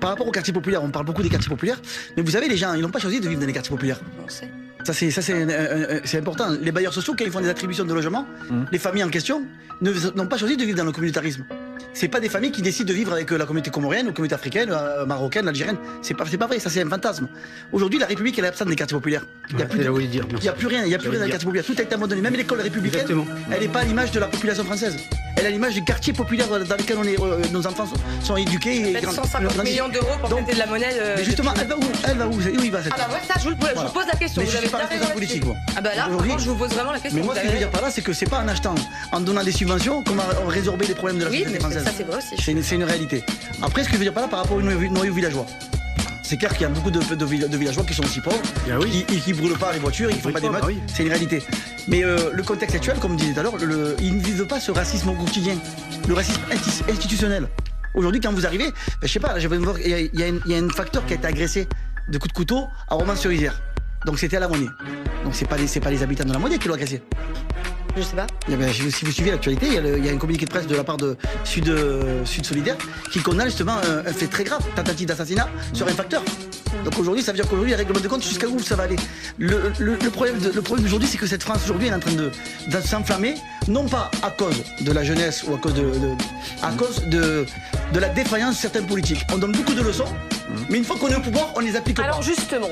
Par rapport aux quartiers populaires, on parle beaucoup des quartiers populaires, mais vous savez, les gens, ils n'ont pas choisi de vivre dans les quartiers populaires. On sait. Ça, c'est important. Les bailleurs sociaux, quand ils font des attributions de logement, les familles en question n'ont pas choisi de vivre dans le communautarisme. C'est pas des familles qui décident de vivre avec la communauté comorienne, la communauté africaine, marocaine, algérienne. C'est pas vrai, ça c'est un fantasme. Aujourd'hui, la République, elle est absente des quartiers populaires. Il n'y a plus rien, il y a plus rien dans les quartiers populaires. Tout a été abandonné. Même l'école républicaine, elle n'est pas à l'image de la population française. Elle est à l'image des quartiers populaires dans lesquels nos enfants sont éduqués. Peut-être 150 millions d'euros pour prêter de la monnaie. Mais justement, elle va où il va cette Ah bah ouais, ça, je vous pose la question. Mais vous je avez suis pas bien responsable raison politique, moi. Ah bah là, franchement, je vous pose vraiment la question. Mais moi, ce que je veux dire par là, c'est que c'est pas en achetant, en donnant des subventions qu'on va résorber les problèmes de la société française. Ça, c'est vrai aussi. C'est une réalité. Après, ce que je veux dire par là, par rapport aux noyaux villageois, c'est clair qu'il y a beaucoup de villageois qui sont aussi pauvres, qui brûlent pas les voitures, ils font pas des meutes, c'est une réalité. Mais le contexte actuel, comme je disais tout à l'heure, ils ne vivent pas ce racisme au quotidien, le racisme institutionnel. Aujourd'hui, quand vous arrivez, je sais pas, il y a un facteur qui a été agressé de coups de couteau à Romans-sur-Isère. Donc c'était à la Monnaie. Donc c'est pas les habitants de la Monnaie qui l'ont agressé. Je sais pas. Si vous suivez l'actualité, il y a un communiqué de presse de la part de Sud Solidaire qui condamne justement un fait très grave, tentative d'assassinat sur un facteur. Donc aujourd'hui, ça veut dire qu'aujourd'hui, les règlements de compte, jusqu'à où ça va aller? Le problème d'aujourd'hui, c'est que cette France aujourd'hui est en train de s'enflammer, non pas à cause de la jeunesse ou à cause de la défaillance de certains politiques. On donne beaucoup de leçons, mais une fois qu'on est au pouvoir, on les applique pas. Alors justement.